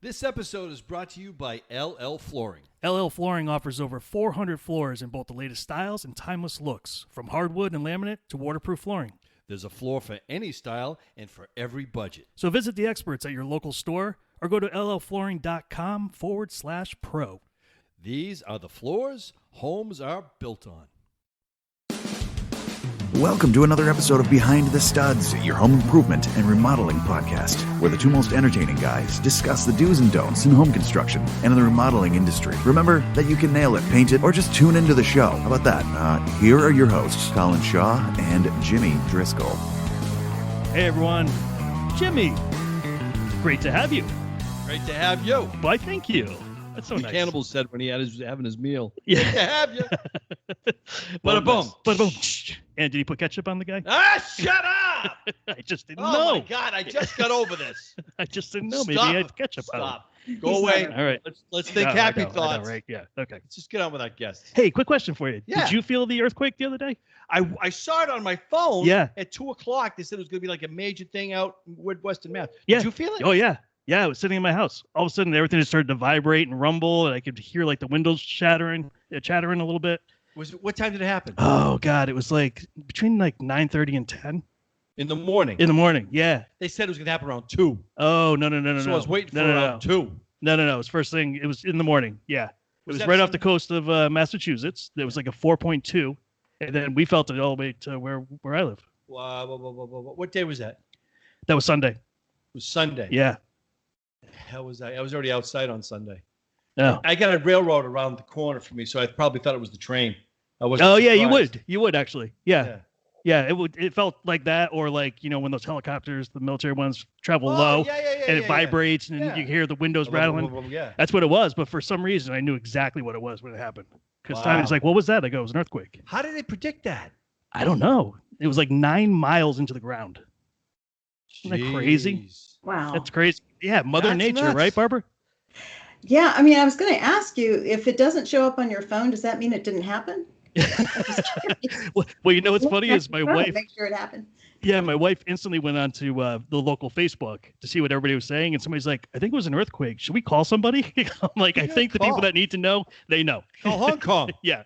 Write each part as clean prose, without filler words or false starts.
This episode is brought to you by LL Flooring. LL Flooring offers over 400 floors in both the latest styles and timeless looks, from hardwood and laminate to waterproof flooring. There's a floor for any style and for every budget. So visit the experts at your local store or go to llflooring.com/pro. These are the floors homes are built on. Welcome to another episode of Behind the Studs, your home improvement and remodeling podcast, where the two most entertaining guys discuss the do's and don'ts in home construction and in the remodeling industry. Remember that you can nail it, paint it, or just tune into the show. How about that? Here are your hosts, Colin Shaw and Jimmy Driscoll. Hey everyone, Jimmy, great to have you. Great to have you. Why, thank you. That's so nice. Cannibal said when he having his meal. Yeah. Great to have you. Bada boom. Bada boom. And did he put ketchup on the guy? Shut up! I just didn't Oh know. my God, I just got over this. I just didn't know. Maybe Stop. he had ketchup on. Stop. Go away. All right. Let's think I happy know, thoughts. right? Yeah. Okay. Let's just get on with our guests. Hey, quick question for you. Yeah. Did you feel the earthquake the other day? I saw it on my phone. Yeah. At 2:00, they said it was going to be like a major thing out in Western Mass. Yeah. Did you feel it? Oh yeah. Yeah, I was sitting in my house. All of a sudden, everything just started to vibrate and rumble, and I could hear like the windows chattering a little bit. What time did it happen? Oh God, it was like between like 9:30 and 10 In the morning. in the morning. Yeah. They said it was going to happen around 2. Oh no. So I was waiting for no, around 2. No. It was first thing. It was in the morning. Yeah. It was that right off the coast of Massachusetts. There was like a 4.2, and then we felt it all the way to where I live. What day was that? That was Sunday. It was Sunday. Yeah. How was I? I was already outside on Sunday. Oh. I got a railroad around the corner from me, so I probably thought it was the train. I was. Oh yeah, you would. You would actually. Yeah. Yeah, it felt like that, or like, you know, when those helicopters, the military ones, travel low, and it vibrates, and you hear the windows rattling. Yeah. That's what it was. But for some reason, I knew exactly what it was when it happened. Because Wow. Tommy's like, "What was that?" I go, "It was an earthquake." How did they predict that? I don't know. It was like 9 miles into the ground. Isn't that crazy? Jeez. Wow. That's crazy. Yeah, Mother That's Nature, nuts. right, Barbara? Yeah, I mean, I was going to ask you, if it doesn't show up on your phone, does that mean it didn't happen? Well, you know what's funny is my wife. Make sure it happened. Yeah, my wife instantly went on to the local Facebook to see what everybody was saying, and somebody's like, "I think it was an earthquake. Should we call somebody?" I'm like, "I think the people that need to know, they know." Call Hong Kong. Yeah,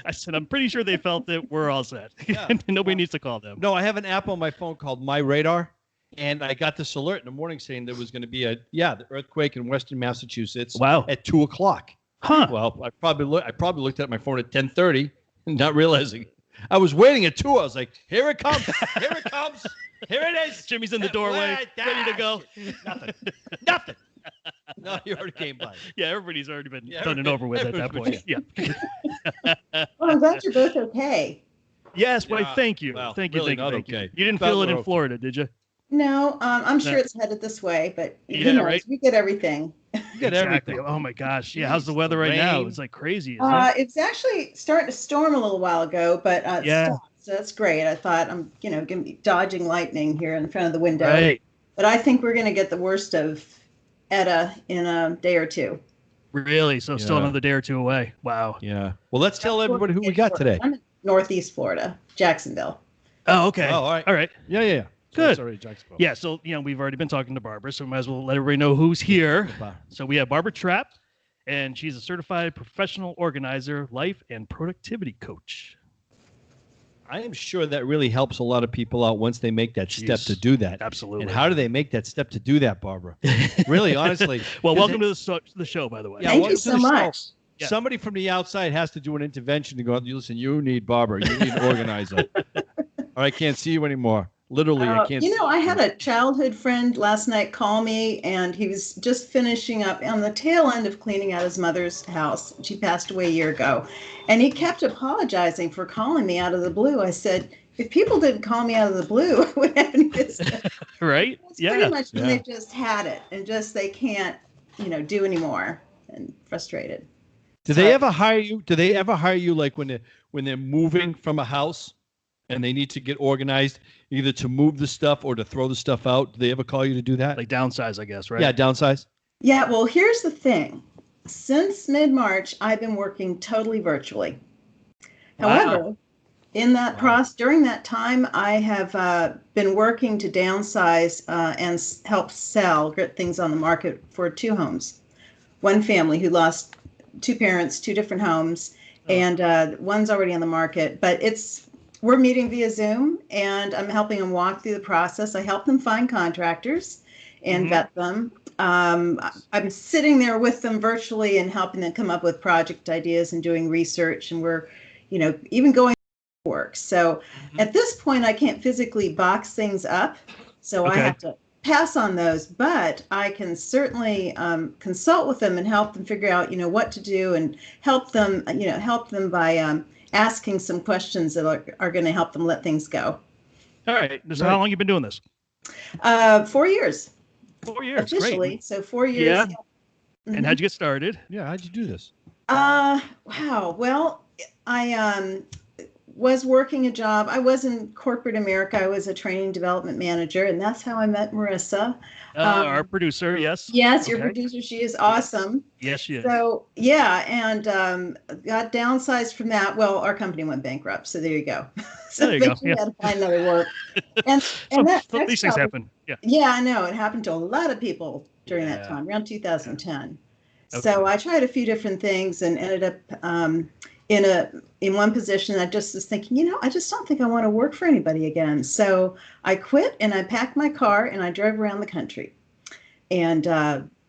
I said, "I'm pretty sure they felt it. We're all set. Yeah. Nobody needs to call them." No, I have an app on my phone called My Radar, and I got this alert in the morning saying there was going to be the earthquake in Western Massachusetts. Wow. At 2:00. Huh? Well, I probably looked at my phone at 10:30, not realizing. I was waiting at 2. I was like, "Here it comes! Here it comes! Here it is!" Jimmy's in the doorway, ready to go. Nothing. No, he already came by. Yeah, everybody's already been Yeah, done and over with at that everybody- point. Yeah. Well, I'm glad you're both okay. Yes, wife. Yeah, Thank you. well, Thank you. really Thank you. not Thank you. okay. You didn't But feel it we're in okay. Florida, did you? No, I'm sure Yeah. it's headed this way, but Yeah, who knows? right. We get everything. You get Exactly. everything. Oh my gosh. Yeah. How's the Jeez, weather the right now? rain. It's like crazy. Isn't it? It's actually starting to storm a little while ago, but it Yeah. stopped, so that's great. I thought I'm, going to be dodging lightning here in front of the window. Right. But I think we're going to get the worst of Etta in a day or two. Really? So still Yeah. another day or two away. Wow. Yeah. Well, let's tell everybody who we got today. I'm in Northeast Florida, Jacksonville. Oh, okay. Oh, all right. All right. Yeah. Good. Sorry, Jacksonville. Yeah. So, we've already been talking to Barbara, so we might as well let everybody know who's here. So we have Barbara Trapp, and she's a certified professional organizer, life and productivity coach. I am sure that really helps a lot of people out once they make that step Jeez. to do that. Absolutely. And how do they make that step to do that, Barbara? Really, honestly. Well, 'Cause welcome to the show, by the way. Yeah, Thank welcome you to so the show. much. Yeah. Somebody from the outside has to do an intervention to go, "Listen, you need Barbara. You need an organizer. Or I can't see you anymore. Literally, I can't see I had a childhood friend last night call me, and he was just finishing up on the tail end of cleaning out his mother's house. She passed away a year ago. And he kept apologizing for calling me out of the blue. I said, if people didn't call me out of the blue, I wouldn't have any business. Right? It's Yeah. pretty much when Yeah. they've just had it and just they can't, do anymore and frustrated. Do they ever hire you? Do they ever hire you like when they're moving from a house and they need to get organized, either to move the stuff or to throw the stuff out? Do they ever call you to do that? Like downsize, I guess, right? Yeah, downsize. Yeah, well, here's the thing. Since mid-March, I've been working totally virtually. Wow. However, in that process, during that time, I have been working to downsize and help sell, get things on the market for 2 homes. One family who lost 2 parents, 2 different homes, and one's already on the market. But we're meeting via Zoom, and I'm helping them walk through the process. I help them find contractors and vet them. I'm sitting there with them virtually and helping them come up with project ideas and doing research, and we're, even going work. So at this point, I can't physically box things up, so I have to pass on those, but I can certainly consult with them and help them figure out, what to do, and help them by asking some questions that are going to help them let things go. All right. So how long you been doing this? 4 years. 4 years. Officially. Great. So 4 years. Yeah. And how'd you get started? Yeah, how'd you do this? Wow. Well, I was working a job. I was in corporate America. I was a training development manager, and that's how I met Marissa. Our producer, yes. Yes, your producer. She is awesome. Yes, she is. So, yeah, and got downsized from that. Well, our company went bankrupt, so there you go. So there you go. We had to find another work. And these things happen. Yeah. Yeah, I know. It happened to a lot of people during that time, around 2010. Okay. So I tried a few different things and ended up in one position. I just was thinking, I just don't think I want to work for anybody again. So I quit, and I packed my car and I drove around the country, and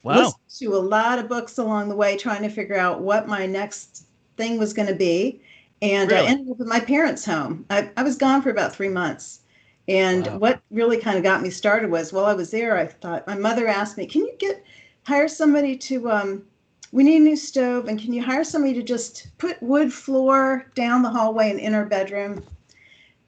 listened to a lot of books along the way, trying to figure out what my next thing was going to be. And I ended up at my parents' home. I was gone for about 3 months. And what really kind of got me started was, while I was there, I thought, my mother asked me, can you hire somebody to, we need a new stove, and can you hire somebody to just put wood floor down the hallway and in our bedroom?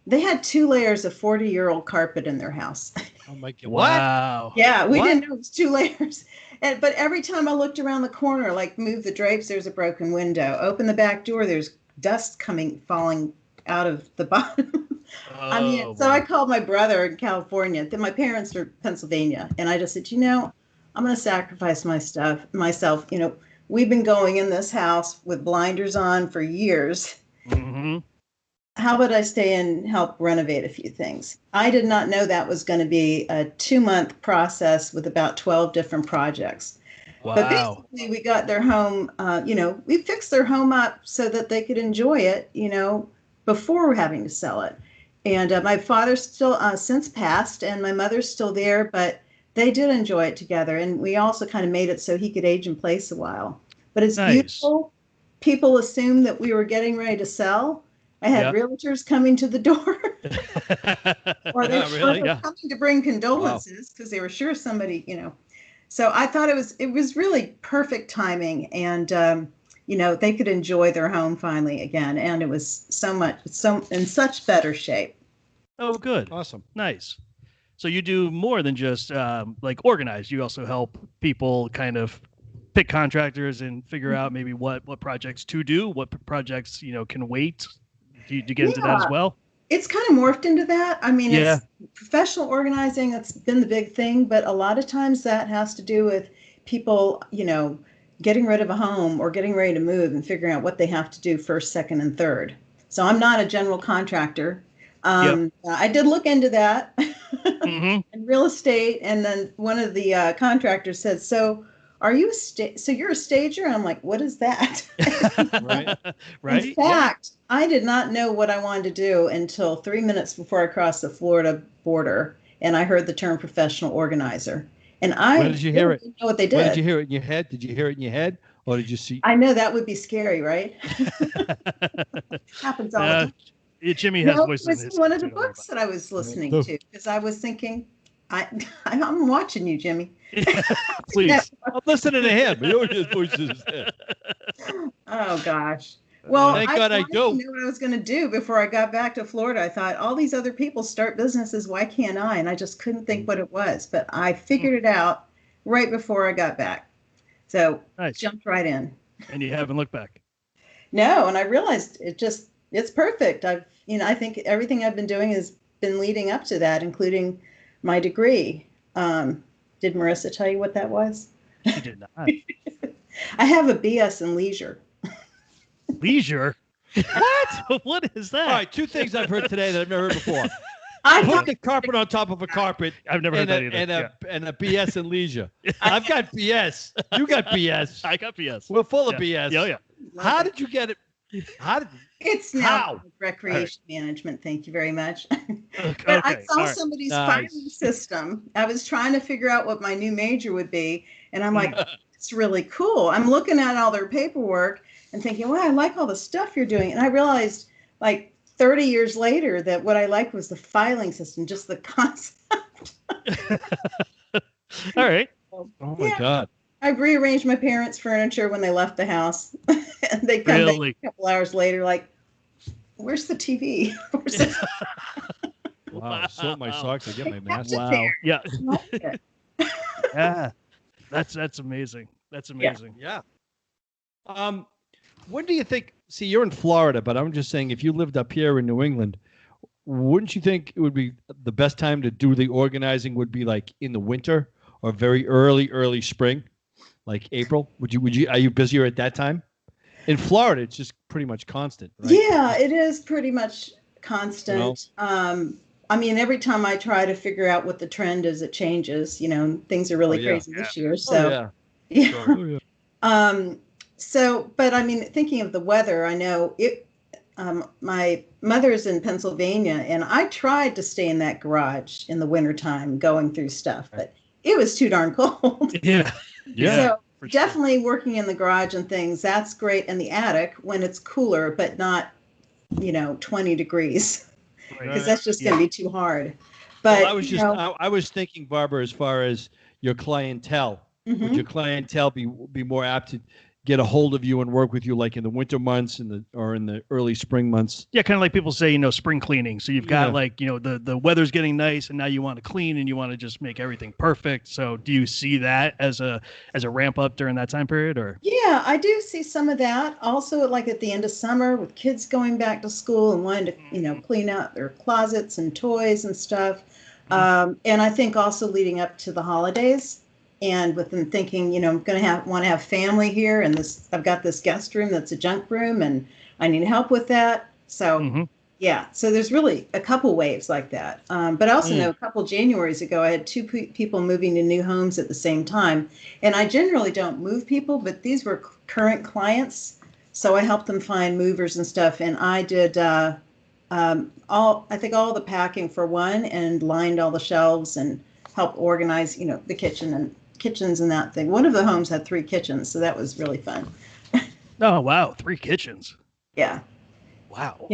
They had 2 layers of 40-year-old carpet in their house. Oh my God. Wow. Yeah, we didn't know it was 2 layers. But every time I looked around the corner, like move the drapes, there's a broken window. Open the back door, there's dust falling out of the bottom. So I called my brother in California. Then my parents are Pennsylvania, and I just said, I'm going to sacrifice myself. We've been going in this house with blinders on for years. Mm-hmm. How about I stay and help renovate a few things? I did not know that was going to be a 2-month process with about 12 different projects. Wow. But basically, we got their home, we fixed their home up so that they could enjoy it, before having to sell it. And my father's still since passed, and my mother's still there, but they did enjoy it together. And we also kind of made it so he could age in place a while. But it's beautiful. People assumed that we were getting ready to sell. I had realtors coming to the door. Or they were coming to bring condolences because they were sure somebody, So I thought it was really perfect timing, and they could enjoy their home finally again, and it was in such better shape. Oh, good, awesome, nice. So you do more than just organize. You also help people kind of pick contractors and figure out maybe what projects to do, what projects can wait. Do you get into that as well? It's kind of morphed into that. I mean, it's professional organizing. That's been the big thing. But a lot of times that has to do with people, getting rid of a home or getting ready to move and figuring out what they have to do first, second, and third. So I'm not a general contractor. I did look into that in real estate. And then one of the contractors said, so are you so you're a stager? And I'm like, what is that? Right. In fact, I did not know what I wanted to do until 3 minutes before I crossed the Florida border, and I heard the term professional organizer. And when did you hear it? Didn't know what they did. When did you hear it in your head? Did you hear it in your head, or did you see? I know that would be scary, right? Happens all the time. Jimmy has voices. It was one of the books that I was listening to, because I was thinking, I'm watching you, Jimmy. Please. I'm listening to him. You know his voices. Oh gosh. Well, thank God I don't. knew what I was going to do before I got back to Florida. I thought, all these other people start businesses. Why can't I? And I just couldn't think what it was. But I figured it out right before I got back. So jumped right in. And you haven't looked back. No, and I realized it's perfect. I think everything I've been doing has been leading up to that, including my degree. Did Marissa tell you what that was? She did not. I have a BS in leisure. Leisure? What? What is that? All right, two things I've heard today that I've never heard before. I Put thought the carpet on top of a carpet. I've never heard that either. And a BS and leisure. I've got BS. You got BS. I got BS. We're full of BS. Yeah, yeah. How did you get it? How did? it's now How? recreation management. Thank you very much. Okay. But I saw all right. somebody's Nice. filing system. I was trying to figure out what my new major would be, and I'm like, it's really cool. I'm looking at all their paperwork and thinking, wow, I like all the stuff you're doing. And I realized, like 30 years later, that what I liked was the filing system, just the concept. All right. Oh my Yeah. God. I rearranged my parents' furniture when they left the house. And they come Really? back a couple hours later, like, where's the TV? Where's the Wow. Sort my socks. I get my mask. Wow. there. Yeah. TV? Yeah. That's amazing. That's amazing. Yeah. When do you think? See, you're in Florida, but I'm just saying, if you lived up here in New England, wouldn't you think it would be the best time to do the organizing would be like in the winter or very early spring, like April? Would you? Are you busier at that time? In Florida, it's just pretty much constant, right? Yeah, it is pretty much constant. I mean, every time I try to figure out what the trend is, it changes. You know, things are really Oh, yeah. crazy this year. Oh, So, yeah. yeah. Sure. Oh, yeah. So, but I mean, thinking of the weather, I know it. My mother's in Pennsylvania, and I tried to stay in that garage in the wintertime going through stuff, but it was too darn cold. Yeah. Yeah. So for sure. definitely working in the garage and things, that's great. And the attic when it's cooler, but not, 20 degrees, because that's just going to be too hard. But Well, I was thinking, Barbara, as far as your clientele, would mhm. your clientele be more apt to get a hold of you and work with you, like in the winter months or in the early spring months? Yeah, kind of like people say, spring cleaning. So you've got Yeah. like, the weather's getting nice and now you want to clean and you want to just make everything perfect. So do you see that as a ramp up during that time period, or? Yeah, I do see some of that. Also, like at the end of summer with kids going back to school and wanting to, clean out their closets and toys and stuff. And I think also leading up to the holidays, and with them thinking, I'm going to want to have family here, and I've got this guest room that's a junk room, and I need help with that. So, yeah. So there's really a couple waves like that. But I also know a couple Januaries ago, I had two people moving to new homes at the same time, and I generally don't move people, but these were current clients, so I helped them find movers and stuff, and I did all the packing for one, and lined all the shelves and helped organize, the kitchens and that thing. One of the homes had 3 kitchens, so that was really fun. Oh, wow. 3 kitchens. Yeah. Wow.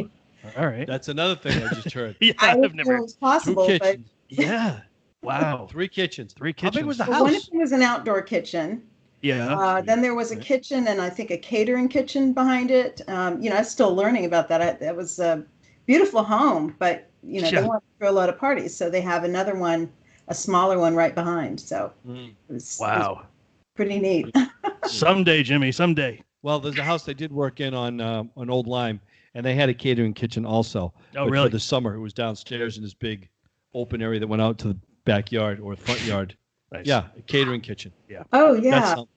All right. That's another thing I just heard. Yeah, I I've didn't know never. it was possible, Two but kitchens. Yeah. Wow. 3 kitchens. 3 How big was the kitchens. one of house? them was an outdoor kitchen. Yeah. Then there was a kitchen, and I think a catering kitchen behind it. I'm still learning about that. That was a beautiful home, but they Yeah. want to throw a lot of parties, so they have another one, a smaller one right behind. So it was Wow. pretty neat. Someday, Jimmy. Someday. Well, there's a house they did work in on Old Lime, and they had a catering kitchen also. Oh, But really? For the summer, it was downstairs in this big open area that went out to the backyard or front yard. Nice. Yeah, a catering kitchen. Oh That's yeah. something.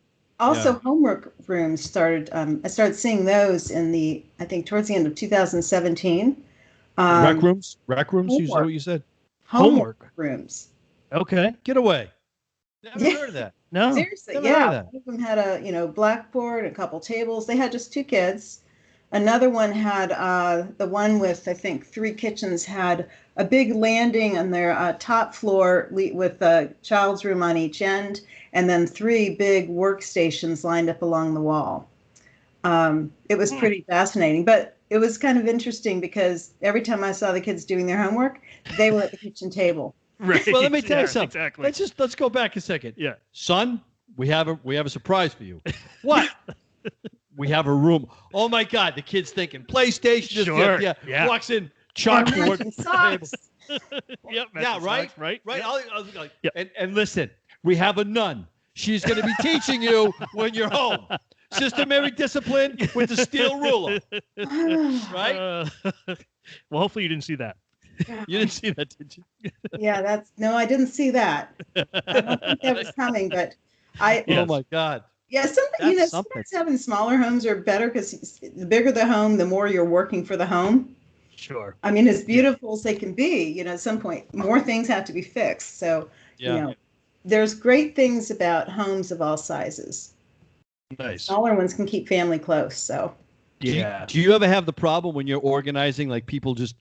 Also, homework rooms started. I started seeing those I think towards the end of 2017. Rec rooms? Rec rooms? Is that homework. what you said? Homework rooms. Okay. Get away. Never Yeah. heard of that. No. Seriously, Never heard of yeah. that. One of them had a blackboard, a couple tables. They had just 2 kids. Another one had the one with, I think, 3 kitchens had a big landing on their top floor with a child's room on each end, and then 3 big workstations lined up along the wall. It was pretty fascinating, but it was kind of interesting because every time I saw the kids doing their homework, they were at the kitchen table. Right. Well, let me tell you Yeah, something. Exactly. Let's go back a second. Yeah. Son, we have a surprise for you. What? We have a room. Oh my God, the kid's thinking PlayStation. Just Sure. yeah. Walks in, And chalkboard. matching socks. Yep. Yeah, matching right. socks, right. Right. Yep. I was like, Yep. and listen, we have a nun. She's going to be teaching you when you're home. Systematic discipline with the steel ruler. Right? Well, hopefully you didn't see that. You didn't see that, did you? Yeah, no, I didn't see that. I don't think that was coming, but Yes. Oh my God. Yeah, That's something. sometimes having smaller homes are better because the bigger the home, the more you're working for the home. Sure. I mean, as beautiful as they can be, at some point, more things have to be fixed. So, there's great things about homes of all sizes. Nice. Smaller ones can keep family close. So, yeah. Do you ever have the problem when you're organizing, like people just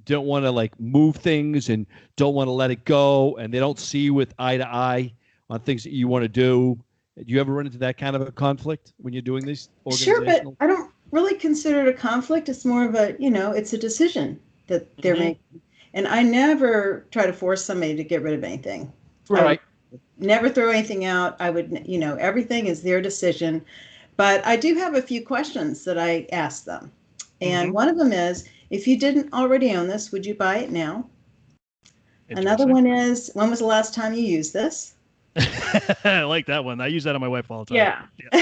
don't want to like move things and don't want to let it go, and they don't see you with eye to eye on things that you want to do? Do you ever run into that kind of a conflict when you're doing these organizational? sure, but I don't really consider it a conflict. It's more of a, it's a decision that they're making. And I never try to force somebody to get rid of anything. Right. Never throw anything out. I would, everything is their decision. But I do have a few questions that I ask them. And one of them is, if you didn't already own this, would you buy it now? Another one is, when was the last time you used this? I like that one. I use that on my wife all the time. Yeah.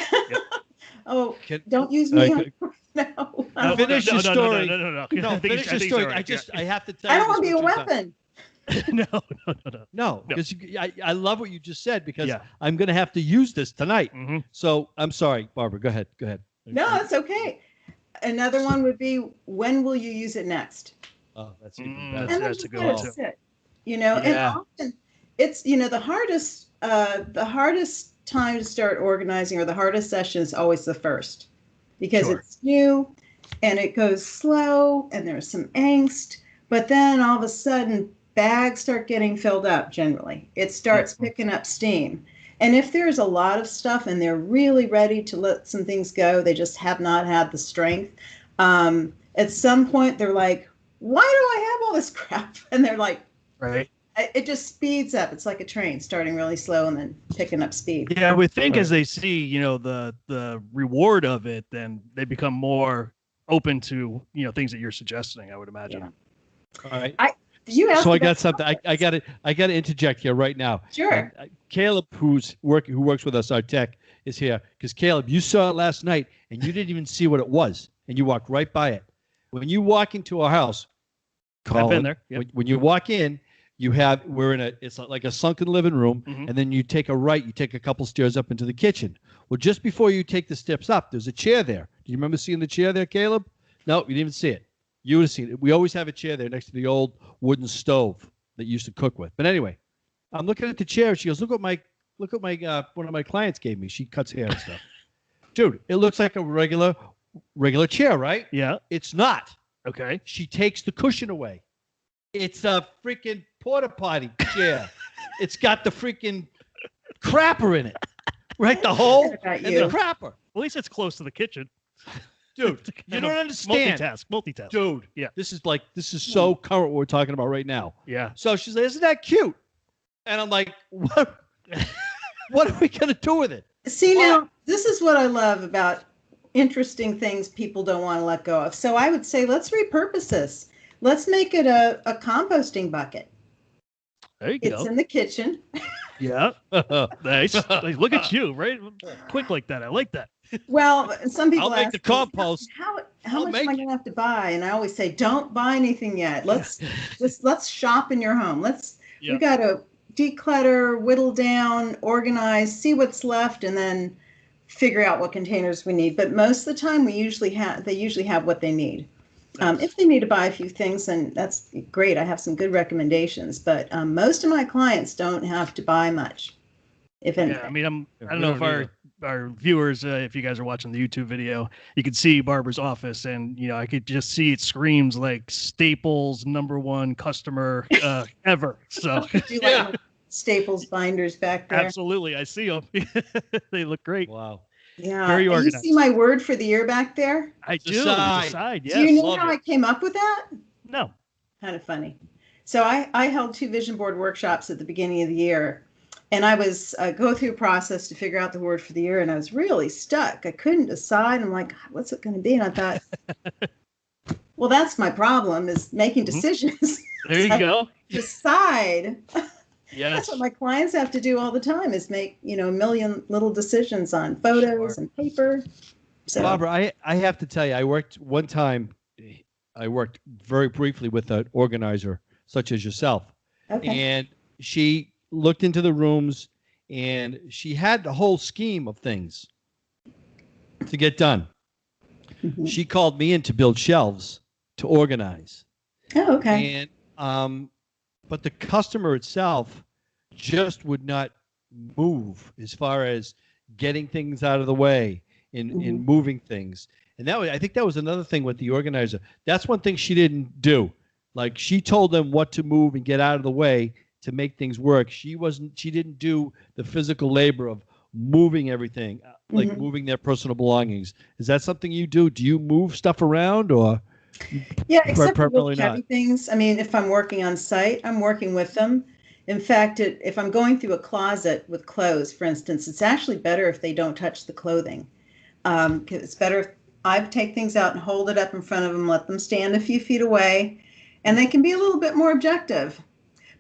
Oh, don't use me. No. Finish your story. No. No, finish your story. I have to tell you. I don't want to be a weapon. No, because I love what you just said, because I'm going to have to use this tonight. So I'm sorry, Barbara. Go ahead. No, it's okay. Another one would be, when will you use it next? Oh, that's a good one too. And often it's the hardest time to start organizing, or the hardest session, is always the first, because it's new and it goes slow and there's some angst, but then all of a sudden bags start getting filled up. Generally it starts picking up steam, and if there's a lot of stuff and they're really ready to let some things go, they just have not had the strength. At some point they're like, why do I have all this crap? And they're like, right. It just speeds up. It's like a train starting really slow and then picking up speed. Yeah, I would think as they see, the reward of it, then they become more open to, things that you're suggesting, I would imagine. All right. So I got something. I got to interject here right now. Sure. Caleb, who works with us, our tech, is here, because Caleb, you saw it last night and you didn't even see what it was, and you walked right by it. When you walk into our house, Colin, I've been there. Yep. When you walk in, it's like a sunken living room, and then you take a right, you take a couple stairs up into the kitchen. Well, just before you take the steps up, there's a chair there. Do you remember seeing the chair there, Caleb? No, you didn't even see it. You would have seen it. We always have a chair there next to the old wooden stove that you used to cook with. But anyway, I'm looking at the chair. She goes, look what my one of my clients gave me. She cuts hair and stuff. Dude, it looks like a regular chair, right? Yeah. It's not. Okay. She takes the cushion away. It's a freaking porta potty chair. It's got the freaking crapper in it. Right? The hole and the crapper. At least it's close to the kitchen. Dude, you don't understand. Multitask. Dude, yeah. This is so current what we're talking about right now. Yeah. So she's like, isn't that cute? And I'm like, what are we going to do with it? See, now, this is what I love about interesting things people don't want to let go of. So I would say, let's repurpose this. Let's make it a composting bucket. There you go. It's in the kitchen. Yeah. Nice. Look at you, right? Quick like that. I like that. Well, some people I'll make the compost. How much am I going to have to buy? And I always say, don't buy anything yet. Let's shop in your home. We got to declutter, whittle down, organize, see what's left, and then figure out what containers we need. But most of the time, they usually have what they need. If they need to buy a few things, then that's great. I have some good recommendations, but most of my clients don't have to buy much, if anything. Yeah, I mean, I don't know if our viewers, if you guys are watching the YouTube video, you could see Barbara's office, and I could just see it screams like Staples #1 customer ever. So do you like my Staples binders back there? Absolutely, I see them. They look great. Wow. Yeah. Very organized. You see my word for the year back there? I do. Decide. Yes. Do you know how I came up with that? No. Kind of funny. So I held 2 vision board workshops at the beginning of the year, and I was go through a process to figure out the word for the year, and I was really stuck. I couldn't decide. I'm like, what's it going to be? And I thought, well, that's my problem, is making decisions. There you go. Decide. Yes. That's what my clients have to do all the time, is make, a million little decisions on photos and paper. So, Barbara, I have to tell you, I worked very briefly with an organizer such as yourself. okay. And she looked into the rooms and she had the whole scheme of things to get done. Mhm. She called me in to build shelves to organize. Oh, okay. And but the customer itself just would not move as far as getting things out of the way in moving things. And I think that was another thing with the organizer. That's one thing she didn't do. Like, she told them what to move and get out of the way to make things work. She didn't do the physical labor of moving everything, like Mhm. moving their personal belongings. Is that something you do? Do you move stuff around, or Yeah, except for primarily really heavy not? things. I mean, if I'm working on site, I'm working with them. In fact, if I'm going through a closet with clothes, for instance, it's actually better if they don't touch the clothing. 'Cause it's better if I take things out and hold it up in front of them, let them stand a few feet away, and they can be a little bit more objective.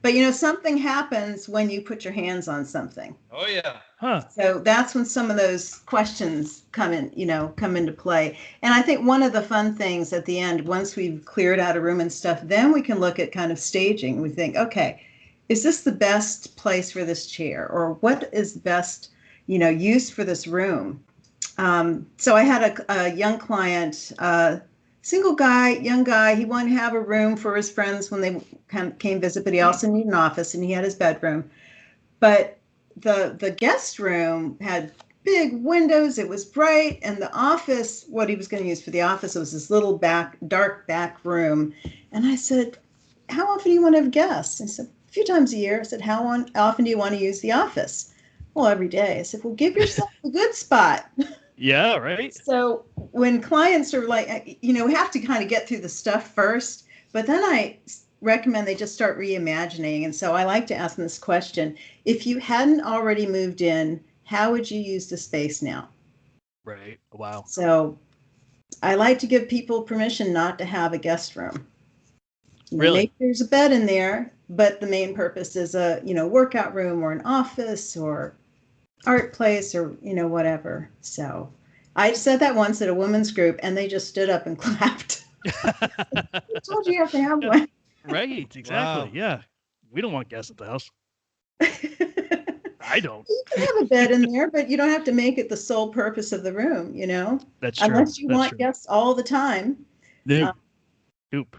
But something happens when you put your hands on something. Oh yeah. Huh. So that's when some of those questions come into play. And I think one of the fun things at the end, once we've cleared out a room and stuff, then we can look at kind of staging. We think, okay, is this the best place for this chair? Or what is best, use for this room? So I had a young client, single guy, young guy. He wanted to have a room for his friends when they came visit, but he also needed an office, and he had his bedroom. But the guest room had big windows. It was bright, and the office, what he was going to use for the office, was this little dark back room. And I said, "How often do you want to have guests?" I said, "A few times a year." I said, "How often do you want to use the office?" "Well, every day." I said, "Well, give yourself a good spot." Yeah, right. So when clients are like, we have to kind of get through the stuff first, but then I recommend they just start reimagining. And so I like to ask them this question: if you hadn't already moved in, how would you use the space now? Right. Wow. So I like to give people permission not to have a guest room. Really? Maybe there's a bed in there, but the main purpose is a, workout room or an office or art place or, whatever. So I said that once at a women's group, and they just stood up and clapped. I told you have to have one. Right. Exactly. Wow. Yeah. We don't want guests at the house. I don't. You can have a bed in there, but you don't have to make it the sole purpose of the room, That's true. unless you That's want true. guests all the time. Nope. Nope.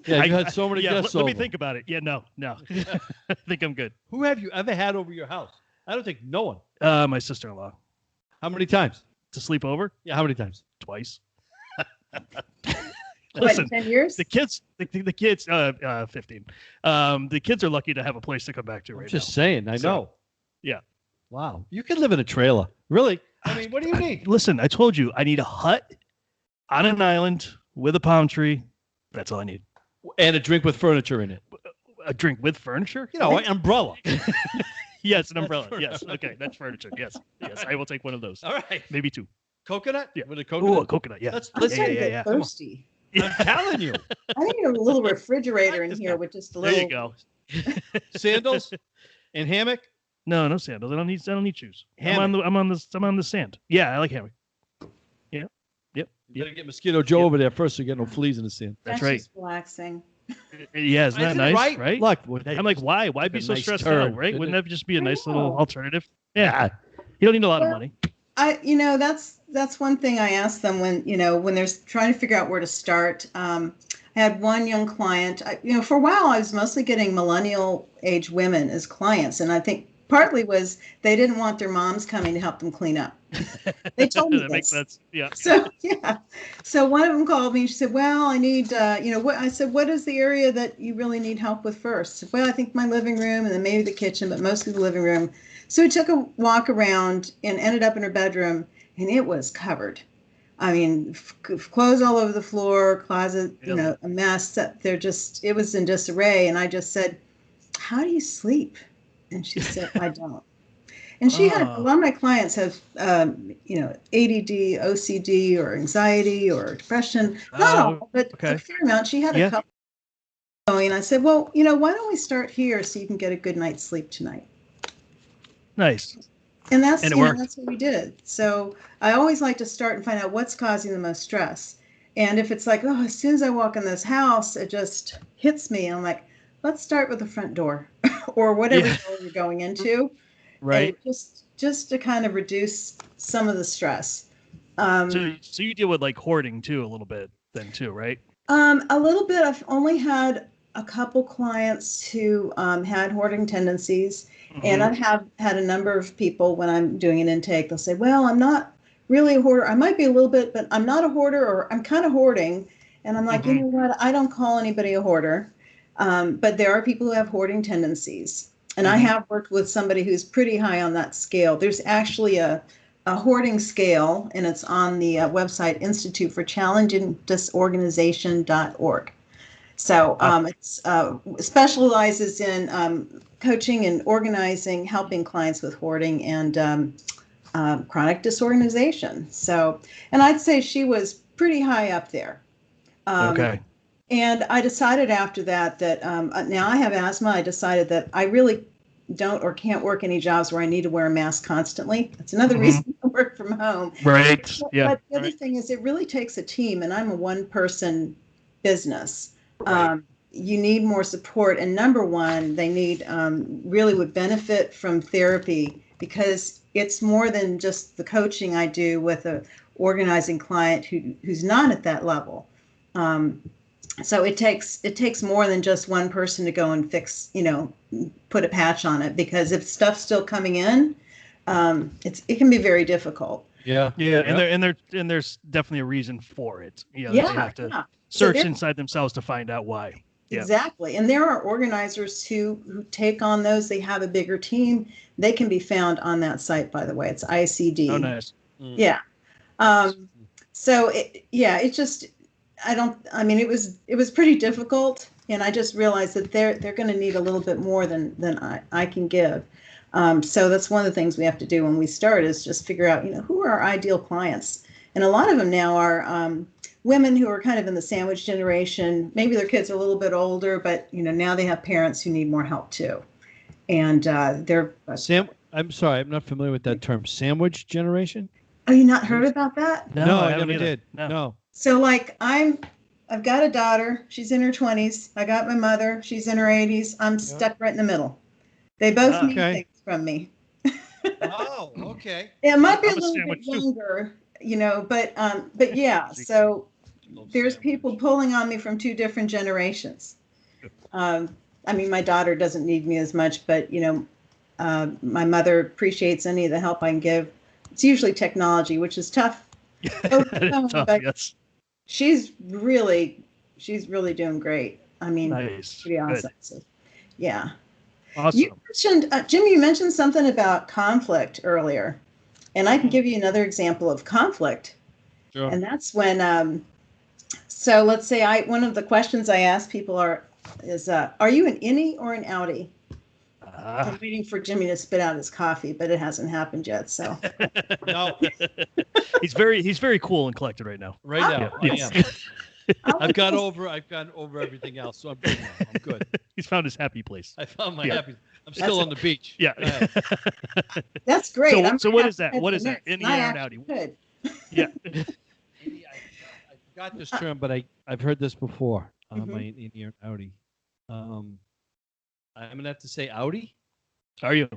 Yeah, you had so many guests let me over. think about it. Yeah, no. I think I'm good. Who have you ever had over your house? I don't think no one. My sister-in-law How many times? to sleep over Yeah, how many times? twice. What, Listen, 10 years? the kids, 15. The kids are lucky to have a place to come back to I'm right just now. saying. I So, know. yeah. Wow. You can live in a trailer. Really? I mean, what do you need? Listen, I told you I need a hut on an island with a palm tree. That's all I need. And a drink with furniture in it. A drink with furniture? An umbrella. Yes, an umbrella. That's Yes. Okay, that's furniture. Yes. I will take one of those. All right. Maybe two. Coconut? Yeah. With a Oh, coconut? a coconut. Yeah. Let's I'm starting to yeah. get Come on. thirsty. I'm telling you. I need a little refrigerator in Practice here now. with just a There little. you go. Sandals and hammock? No sandals. I don't need shoes. Hammock. I'm on the sand. Yeah, I like hammock. Yeah. Yep. You better get Mosquito Joe over there first so you get no fleas in the sand. That's That's right. just relaxing. Yeah, isn't that Isn't it nice? right? Look, I'm like, why? Why be a so nice stressed turn, out, right? isn't Wouldn't it? that just be a I nice little know. alternative? Yeah. You don't need a lot of Well, money. That's one thing I ask them when they're trying to figure out where to start. I had one young client. For a while I was mostly getting millennial age women as clients, and I think partly was they didn't want their moms coming to help them clean up. They told me That makes this. sense. Yeah. So yeah, so one of them called me and she said, "Well, I need, what?" I said, "What is the area that you really need help with first?" She said, "Well, I think my living room and then maybe the kitchen, but mostly the living room." So we took a walk around and ended up in her bedroom, and it was covered. I mean, clothes all over the floor, closet, Really? a mess. It was in disarray. And I just said, "How do you sleep?" And she said, "I don't." And she had a lot of my clients have, ADD, OCD, or anxiety, or depression. Not all, but okay. a fair amount. She had Yeah. a couple going. And I said, "Well, why don't we start here so you can get a good night's sleep tonight?" Nice. And that's And it worked. that's what we did. So I always like to start and find out what's causing the most stress. And if it's like, oh, as soon as I walk in this house, it just hits me. I'm like, let's start with the front door or whatever Yeah. door you're going into. Right. And just to kind of reduce some of the stress. So you deal with like hoarding too a little bit then too, right? A little bit. I've only had a couple clients who had hoarding tendencies, and I have had a number of people when I'm doing an intake, they'll say, well, I'm not really a hoarder. I might be a little bit, but I'm not a hoarder, or I'm kind of hoarding. And I'm like, you know what? I don't call anybody a hoarder. But there are people who have hoarding tendencies. And I have worked with somebody who's pretty high on that scale. There's actually a hoarding scale, and it's on the website Institute for Challenge and Disorganization.org. So it's specializes in coaching and organizing, helping clients with hoarding and chronic disorganization. So, and I'd say she was pretty high up there. Okay. And I decided after that now I have asthma. I decided that I really don't or can't work any jobs where I need to wear a mask constantly. That's another reason to work from home. Right. Yeah. But the other thing is it really takes a team, and I'm a one-person business. Right. You need more support. And number one, they need really would benefit from therapy, because it's more than just the coaching I do with a organizing client who's not at that level. So it takes more than just one person to go and fix, put a patch on it, because if stuff's still coming in, it can be very difficult. Yeah. And there's definitely a reason for it. They have to search inside themselves to find out why. Yeah. Exactly. And there are organizers who take on those. They have a bigger team. They can be found on that site, by the way. It's ICD. Oh, nice. Yeah. So it was pretty difficult, and I just realized that they're going to need a little bit more than I can give. So that's one of the things we have to do when we start, is just figure out, who are our ideal clients. And a lot of them now are women who are kind of in the sandwich generation. Maybe their kids are a little bit older, but now they have parents who need more help too. And they're I'm sorry, I'm not familiar with that term. Sandwich generation? Have you not heard about that? No, I haven't never either. did. No. No. So like I've got a daughter, she's in her 20s. I got my mother, she's in her 80s. I'm stuck right in the middle. They both need things from me. Oh, okay. It might be I'm a a little sandwich bit too. younger, but yeah. So there's people pulling on me from two different generations. My daughter doesn't need me as much, but my mother appreciates any of the help I can give. It's usually technology, which is tough. Yes. She's really doing great. Nice. Pretty awesome. So, yeah. Awesome. You mentioned, Jimmy, you mentioned something about conflict earlier, and I can give you another example of conflict. Sure. And that's when, so let's say one of the questions I ask people is, are you an innie or an outie? I'm waiting for Jimmy to spit out his coffee, but it hasn't happened yet. So No, he's very cool and collected right now. right now. Yes. I am. I've gone over everything else, so I'm good now. I'm good. He's found his happy place. I found my happy. I'm still on the beach. Yeah. That's great. So what is that? What is that? Innie or an outie? Good. Yeah. I forgot this term, but I've heard this before. My innie or outie. I'm gonna have to say outie. Are you?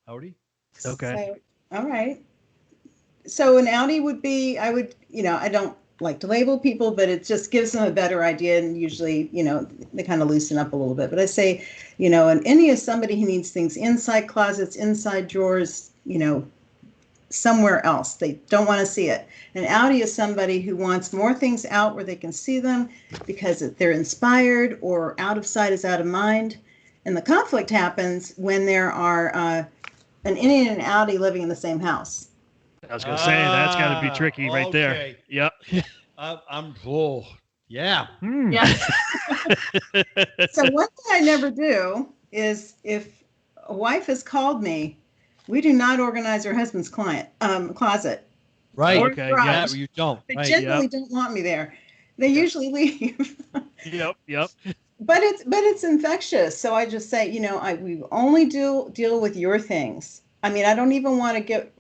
Outie. Okay. So, all right. So an outie would be, I don't like to label people, but it just gives them a better idea, and usually, they kind of loosen up a little bit. But I say, an innie is somebody who needs things inside closets, inside drawers, somewhere else. They don't want to see it. An outie is somebody who wants more things out where they can see them because they're inspired, or out of sight is out of mind. And the conflict happens when there are an innie and an outie living in the same house. I was going to say, that's got to be tricky right there. Yep. Yeah. Yeah. So one thing I never do is, if a wife has called me, we do not organize her husband's closet. Right. Okay. Yeah, you don't. They Right. generally don't want me there. They usually leave. Yep. But it's infectious. So I just say, we only deal with your things. I don't even want to get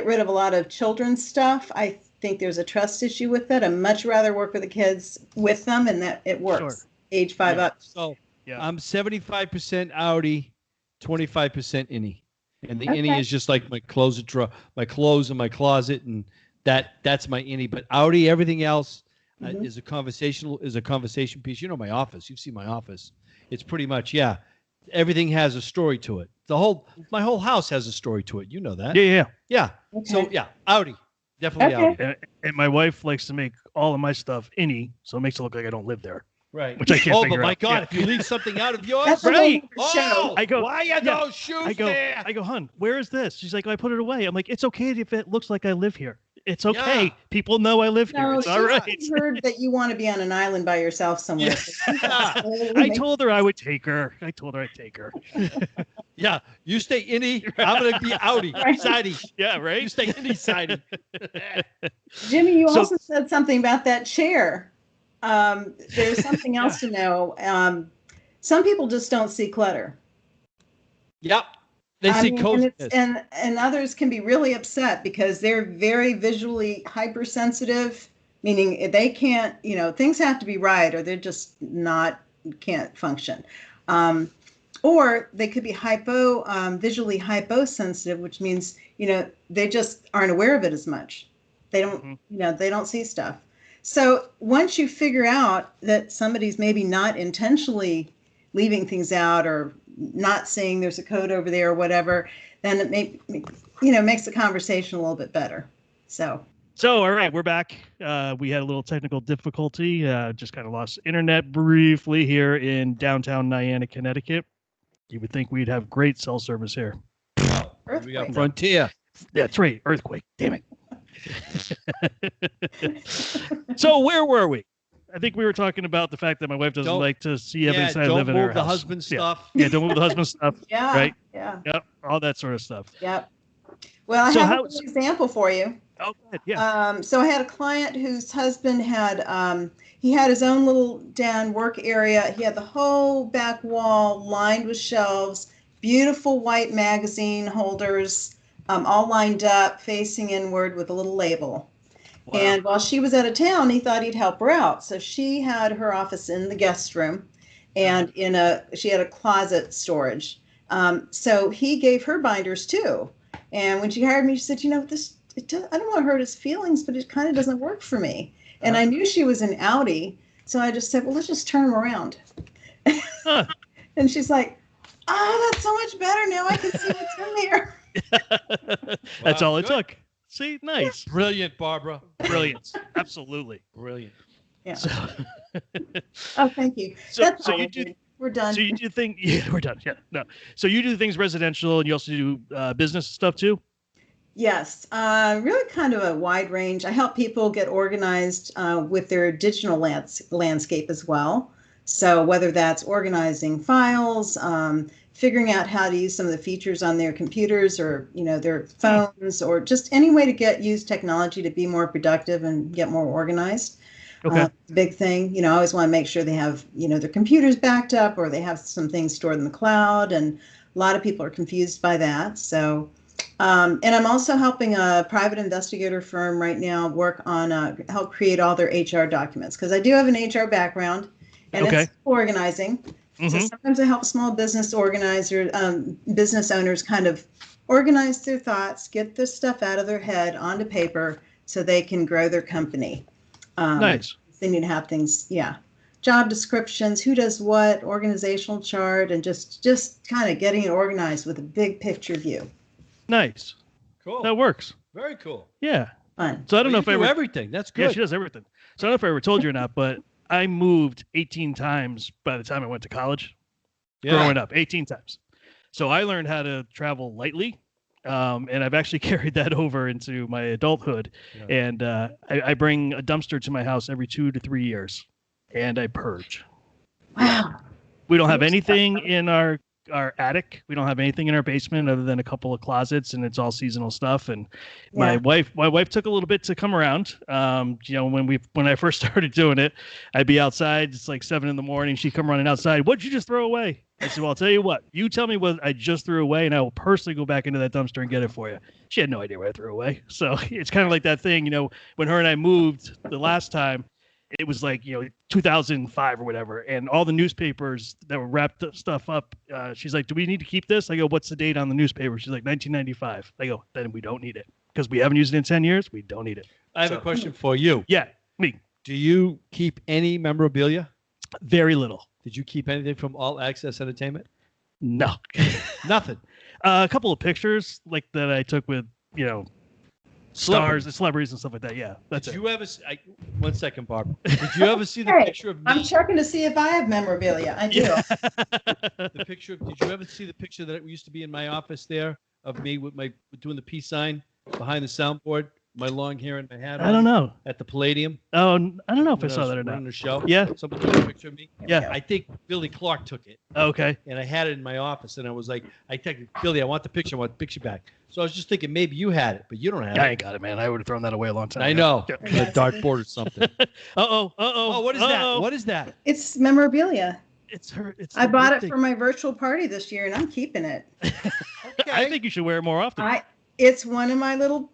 rid of a lot of children's stuff. I think there's a trust issue with it. I'd much rather work with the kids with them, and that it works. Sure. age 5 up. So Yeah. I'm 75% Audi, 25% innie. And the innie is just like my clothes in my closet, and that's my innie. But Audi, everything else is a conversation piece. You know my office. You've seen my office. It's pretty much everything has a story to it. My whole house has a story to it. You know that. Yeah. Okay. So Audi, definitely Audi. And my wife likes to make all of my stuff innie, so it makes it look like I don't live there. Right. Which I can't figure but my out. God, if you leave something out of yours, That's right? show. I go, why are those shoes there? I go, hun, where is this? She's like, I put it away. I'm like, it's okay if it looks like I live here. It's okay. Yeah. People know I live here. No, It's all right. she heard that you want to be on an island by yourself somewhere. I told her I would take her. Yeah, you stay innie. I'm gonna be Audi sidey. Yeah, right. You stay innie sidey. Jimmy, you also said something about that chair. There's something else to know. Some people just don't see clutter. Yep. They see coziness. And others can be really upset because they're very visually hypersensitive, meaning they can't, things have to be right or they're just can't function. Or they could be visually hyposensitive, which means, they just aren't aware of it as much. They don't, they don't see stuff. So once you figure out that somebody's maybe not intentionally leaving things out or not saying there's a code over there or whatever, then it makes the conversation a little bit better. So all right, we're back. We had a little technical difficulty. Just kind of lost internet briefly here in downtown Niantic, Connecticut. You would think we'd have great cell service here. Earthquake. We got Frontier. That's right, earthquake. Damn it. So where were we? I think we were talking about the fact that my wife doesn't like to see evidence that I live in her house. Don't move the husband stuff. Yeah, don't move the husband stuff. Yeah. Right? Yeah. Yep. All that sort of stuff. Yep. Well, I have an example for you. Oh, good. Yeah. So I had a client whose husband had he had his own little den work area. He had the whole back wall lined with shelves, beautiful white magazine holders, all lined up, facing inward with a little label. Wow. And while she was out of town, he thought he'd help her out. So she had her office in the guest room, and she had a closet storage. So he gave her binders too. And when she hired me, she said, I don't want to hurt his feelings, but it kind of doesn't work for me. And I knew she was an Audi, so I just said, well, let's just turn them around. And she's like, that's so much better now. I can see what's in there. That's all it took. See, nice. Brilliant, Barbara. Brilliant. Absolutely. Brilliant. Yeah. So, oh, thank you. We're done. So you do things. Yeah, we're done. Yeah. No. So you do things residential, and you also do business stuff too. Yes, really kind of a wide range. I help people get organized with their digital landscape as well. So whether that's organizing files, figuring out how to use some of the features on their computers or their phones, or just any way to use technology to be more productive and get more organized. Okay. Big thing. I always want to make sure they have their computers backed up or they have some things stored in the cloud, and a lot of people are confused by that. So. And I'm also helping a private investigator firm right now work on help create all their HR documents, because I do have an HR background, and it's organizing. Mm-hmm. So sometimes I help small business business owners kind of organize their thoughts, get this stuff out of their head onto paper so they can grow their company. Nice. They need to have things, job descriptions, who does what, organizational chart, and just kind of getting it organized with a big picture view. Nice. Cool. That works. Very cool. Yeah. Fun. So I don't know if I do everything. That's good. Yeah, she does everything. So I don't know if I ever told you or not, but I moved 18 times by the time I went to college. Growing up, 18 times. So I learned how to travel lightly. And I've actually carried that over into my adulthood. Yeah. And I bring a dumpster to my house every 2 to 3 years, and I purge. Wow. We don't have anything in our attic. We don't have anything in our basement other than a couple of closets, and it's all seasonal stuff. And my wife took a little bit to come around. When I first started doing it, I'd be outside. It's like 7 a.m. She'd come running outside. What'd you just throw away? I said, well, I'll tell you what. You tell me what I just threw away, and I will personally go back into that dumpster and get it for you. She had no idea what I threw away. So it's kind of like that thing, when her and I moved the last time, it was like 2005 or whatever, and all the newspapers that were wrapped stuff up. She's like, "Do we need to keep this?" I go, "What's the date on the newspaper?" She's like, 1995. I go, "Then we don't need it because we haven't used it in 10 years. We don't need it." I have a question for you. Yeah, me. Do you keep any memorabilia? Very little. Did you keep anything from All Access Entertainment? No. Nothing. A couple of pictures like that I took with stars and celebrities and stuff like that. Yeah, that's Did it. you ever? One second, Barbara. Did you ever see the Hey, picture of me? I'm checking to see if I have memorabilia. I do. Yeah. The picture. Did you ever see the picture that used to be in my office there of me with doing the peace sign behind the soundboard, my long hair and my hat on? I don't know. At the Palladium. Oh, I don't know if I when saw was that or running not. the show. Yeah. Someone took a picture of me. Yeah. I think Billy Clark took it, Okay. and I had it in my office, and I was like, I texted Billy, I want the picture. I want the picture back. So I was just thinking maybe you had it, but you don't have I it. ain't got it, man. I would have thrown that away a long time I ago. know. Yeah. The dartboard or something. Oh, Oh, what is that? What is that? It's memorabilia. It's her. It's. I her bought birthday. it for my virtual party this year, and I'm keeping it. I think you should wear it more often. It's one of my little,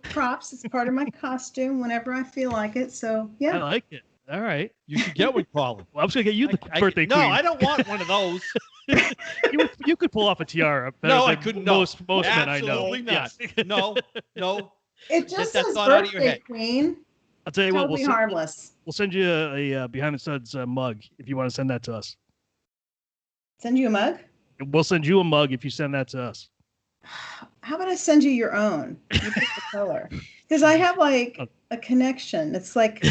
props. It's part of my costume whenever I feel like it. So I yeah. like it. All right. You should get one, Colin. Well, I was gonna get you the birthday No, queen. I don't want one of those. You could pull off a tiara. better No, I than couldn't. No. Most men I know. Absolutely not. Yes. No. It Get just that says thought out of your birthday head. queen. I'll tell you what. Totally harmless. We'll send you a behind the studs mug if you want to send that to us. Send you a mug? We'll send you a mug if you send that to us. How about I send you your own? You pick the color. Because I have like a connection. It's like,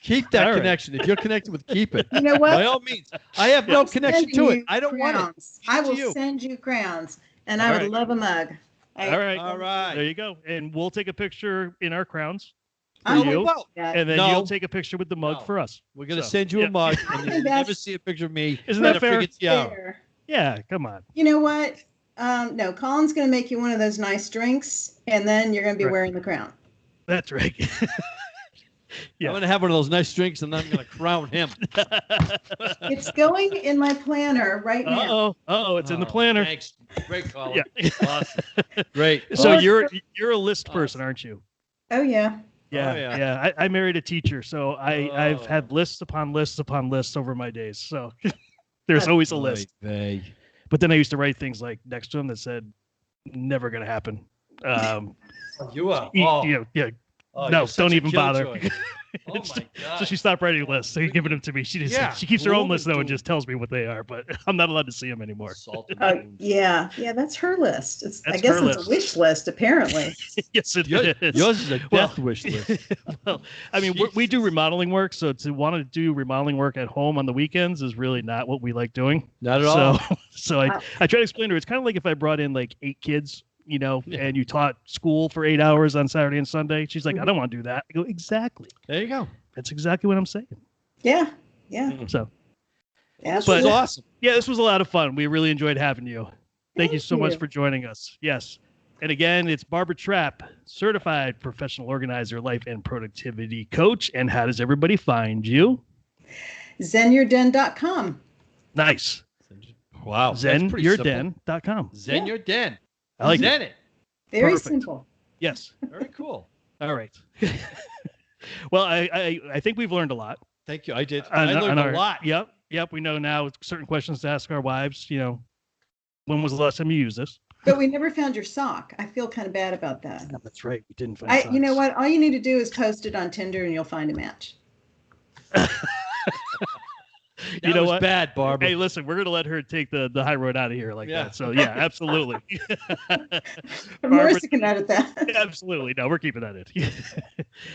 Keep that All right. connection. If you're connected with, keep it. you know what? By all means. I have no I'm connection sending to it. you I don't want it. crowns. I It's will you. send you crowns, and All I would right. love a mug. All right. All right. There you go. And we'll take a picture in our crowns. I'm you. Well, And then No. you'll take a picture with the mug No. for us. we're gonna So, send you yeah. a mug, and you'll That's- never see a picture of me. Isn't in that a fair? friggin' tiara. Fair. Yeah, come on. You know what? No, Colin's going to make you one of those nice drinks, and then you're going to be Right. wearing the crown. That's right. Yeah. I'm gonna have one of those nice drinks, and then I'm gonna crown him. It's going in my planner right now. Uh-oh, it's in the planner. Thanks. Great, Colin. Yeah. Awesome. Great. So Well, you're a list person, aren't you? Oh, yeah. Yeah, Oh, yeah. yeah. I married a teacher, so I've Oh. had lists upon lists upon lists over my days. So there's always a list. Oy vey. But then I used to write things like next to them that said, "Never gonna happen." You are. Yeah. Oh, No, you're such don't a even bother. killjoy. Oh my God. So she stopped writing lists. So giving them to me. She just Yeah, she keeps her own bloom list though and into- just tells me what they are. But I'm not allowed to see them anymore. Salt and Oh, pepper. yeah. Yeah, that's her list. I That's guess her it's list. a wish list, apparently. Yes, it Yours, is. yours is a Well- death wish list. Well, I mean, we do Jesus. remodeling work, so to want to do remodeling work at home on the weekends is really not what we like doing. Not at all. So I try to explain to her. It's kind of like if I brought in like 8 kids, Yeah. and you taught school for 8 hours on Saturday and Sunday. She's like, I don't want to do that. I go, exactly. There you go. That's exactly what I'm saying. Yeah. Yeah. So Yeah. This was But- awesome. yeah, this was a lot of fun. We really enjoyed having you. Thank you Thank so much you. for joining us. Yes. And again, it's Barbara Trapp, certified professional organizer, life and productivity coach. And how does everybody find you? ZenYourDen.com. Nice. Wow. that's pretty simple. ZenYourDen.com. Zen Yeah. Your Den. I like it. Zen it. Very Perfect. simple. Yes. Very cool. All right. Well, I think we've learned a lot. Thank you. I did. On- I learned on a lot. Yep. We know now certain questions to ask our wives. When was the last time you used this? But we never found your sock. I feel kind of bad about that. No, that's right. We didn't find You know socks. what? All you need to do is post it on Tinder and you'll find a match. That You know was what? bad, Barbara. Hey, listen, we're going to let her take the high road out of here like Yeah. that. So, yeah, absolutely. Marissa can edit that. Absolutely. No, we're keeping that in.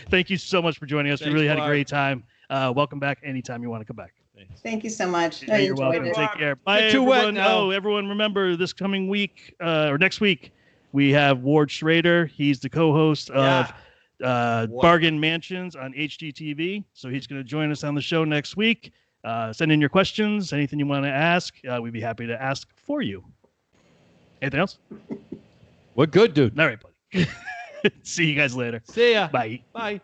Thank you so much for joining us. We Thanks, really had a Barb. great time. Welcome back anytime you want to come back. Thank you so much. I You're enjoyed welcome. it. Take care. Bye, You're too wet everyone. now. Oh, everyone, remember this coming week or next week, we have Ward Schrader. He's the co-host of Ward. Bargain Mansions on HGTV. So he's going to join us on the show next week. Send in your questions, anything you want to ask. We'd be happy to ask for you. Anything else? We're good, dude. All right, buddy. See you guys later. See ya. Bye. Bye.